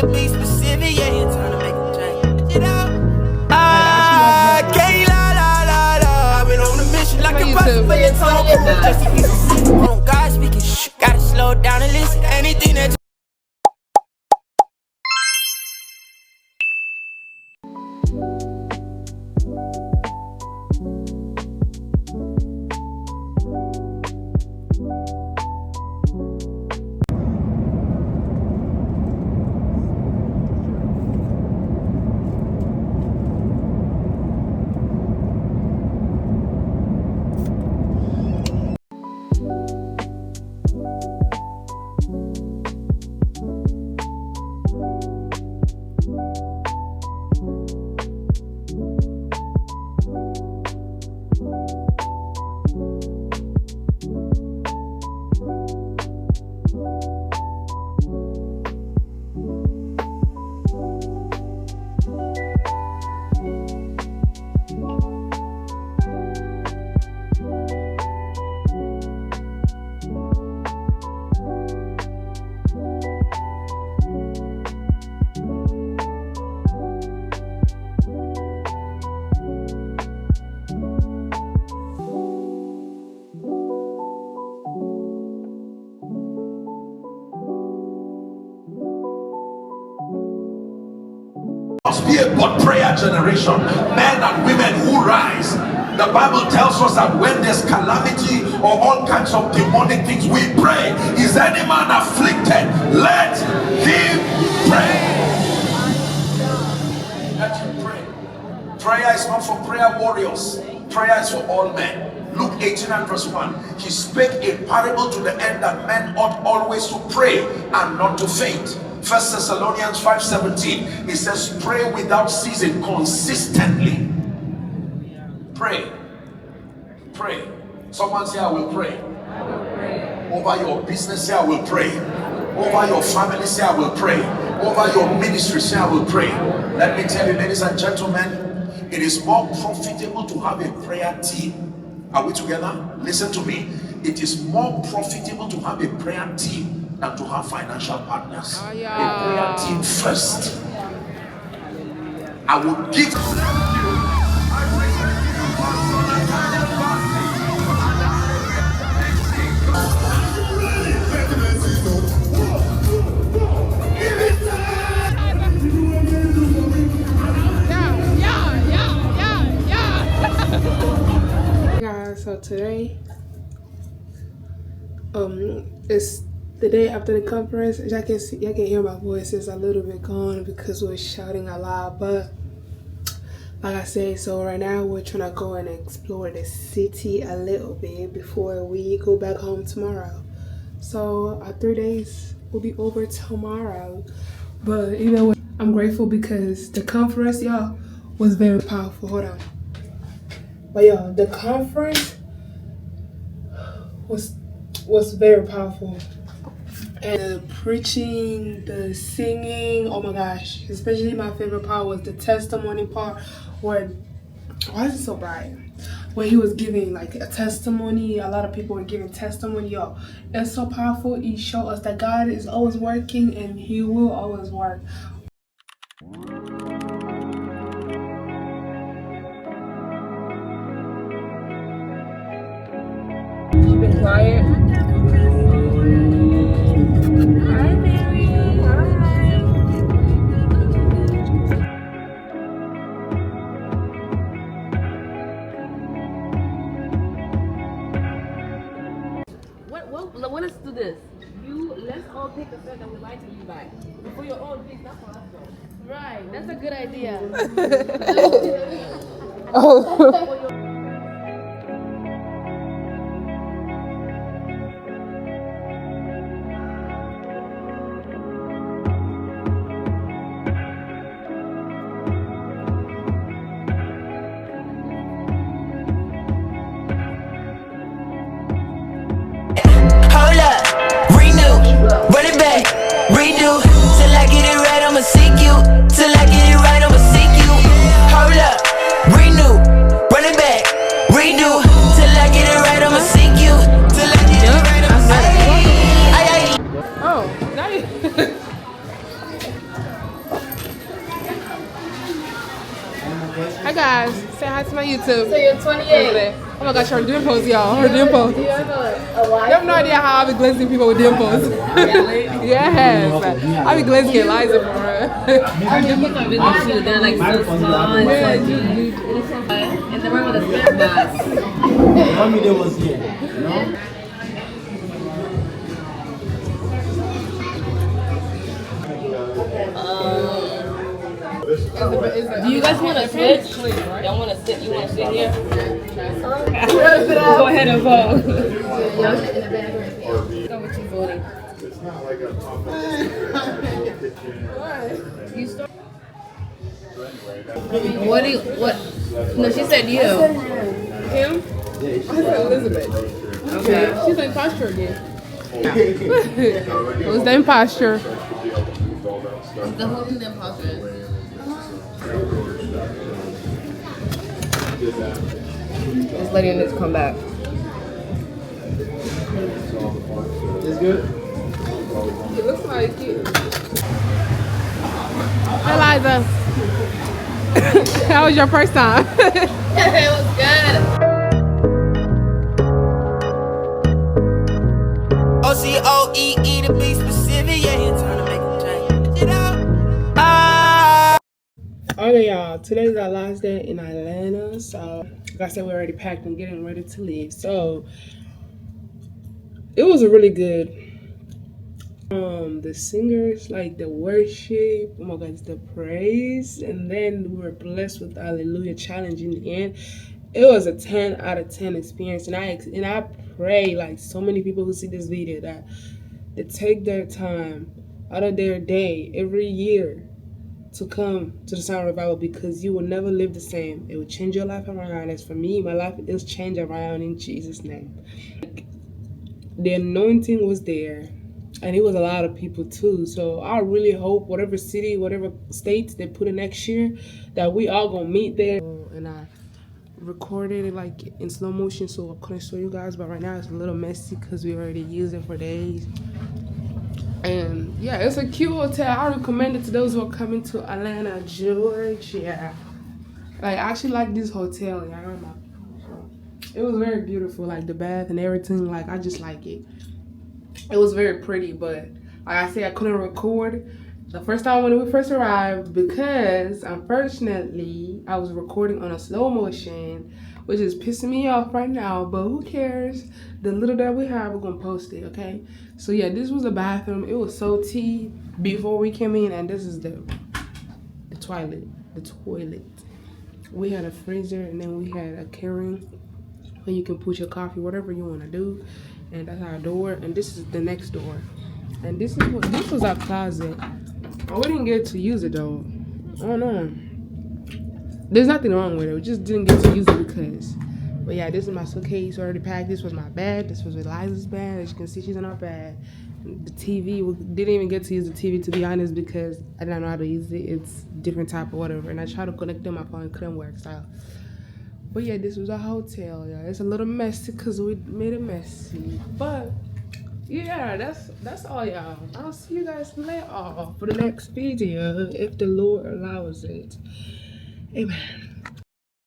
to be specific, yeah, you're trying to make a change. You know? I can't lie. I've been on a mission like a prophet for your tongue. Just to be specific. On God speaking, shh, gotta slow down and listen. Anything that must be a but prayer generation, men and women who rise. The Bible tells us that when there's calamity or all kinds of demonic things, we pray. Is any man afflicted? Let him pray. Let him pray. Prayer is not for prayer warriors. Prayer is for all men. Luke 18 and verse 1. He spake a parable to the end that men ought always to pray and not to faint. 1 Thessalonians 5:17, it says pray without ceasing, consistently. Pray. Someone say I will pray. Over your business, say I will pray. Over your family, say I will pray. Over your ministry, say I will pray. Let me tell you, ladies and gentlemen, it is more profitable to have a prayer team. Are we together? Listen to me. It is more profitable to have a prayer team than to have financial partners. A prayer team first. I would give. Guys, so today, it's the day after the conference. Y'all can hear my voice is a little bit gone because we're shouting a lot, but like I said, so right now we're trying to go and explore the city a little bit before we go back home tomorrow. So our 3 days will be over tomorrow, but either way, I'm grateful because the conference, y'all, was very powerful. Hold on. But yo, the conference was very powerful. And the preaching, the singing, oh my gosh. Especially my favorite part was the testimony part where, why is it so bright? Where he was giving like a testimony, a lot of people were giving testimony, yo. It's so powerful. He showed us that God is always working and he will always work. You've been quiet. Hi, Mary. Hi. Let's do this. Let's all pick a shirt that we like to you buy. For your own piece, not for us though. Right, that's a good idea. Redo till I get it right. I'ma seek you till I get it right. I'ma seek you. Hold up, renew, run it back. Redo till I get it right. I'ma seek you till I get it right. I'ma seek you. Oh, nice. you too. So you're 28. Oh my gosh, her dimples, y'all. Her dimples. Do you have a wife? You have no idea how I be glazing people with dimples. Yes. I be glazing Eliza for her. I mean, you can really shoot. They're like so small. And the one with the snap box. Mommy, there was here, you know? Do you guys want to switch? Y'all want to sit? You want to sit here? Go ahead and vote. Go with you voting. You start. What do you, what? No, she said you. Him? I said Elizabeth. Okay. She's in imposture again. It was the imposture. The whole thing the imposter. This lady needs to come back. It's good? It looks like it. Eliza, how was your first time? It was good. OCOEE to be specific, yeah, you're trying to make a change. You know? Okay, y'all, today's our last day in Atlanta. So, like I said, we're already packed and getting ready to leave. So, it was a really good. The singers, like the worship, oh my God, the praise, and then we were blessed with the Hallelujah challenge in the end. It was a 10 out of 10 experience, and I pray like so many people who see this video that they take their time out of their day every year to come to the Sound Revival, because you will never live the same. It will change your life around. As for me, my life is changed around in Jesus' name. The anointing was there, and it was a lot of people too. So I really hope whatever city, whatever states they put in next year, that we all gonna meet there. And I recorded it like in slow motion, so I couldn't show you guys, but right now it's a little messy because we already used it for days. And yeah, it's a cute hotel. I recommend it to those who are coming to Atlanta, Georgia. Like, I actually like this hotel. It was very beautiful, like the bath and everything. Like, I just like it. It was very pretty, but like I said, I couldn't record the first time when we first arrived because unfortunately I was recording on a slow motion, which is pissing me off right now, but who cares? The little that we have, we're gonna post it, okay? So yeah, this was the bathroom. It was so tea before we came in, and this is the toilet. We had a freezer, and then we had a carrying where you can put your coffee, whatever you want to do. And that's our door, and this is the next door. And this was our closet. We didn't get to use it though. I don't know. There's nothing wrong with it. We just didn't get to use it because. But yeah, this is my suitcase already packed. This was my bed. This was Eliza's bed. As you can see, she's in our bed. The TV, we didn't even get to use the TV, to be honest, because I didn't know how to use it. It's different type or whatever. And I tried to connect to my phone, it couldn't work. So, but yeah, this was a hotel. Yeah, it's a little messy because we made it messy. But yeah, that's all, y'all. I'll see you guys later for the next video if the Lord allows it. Amen.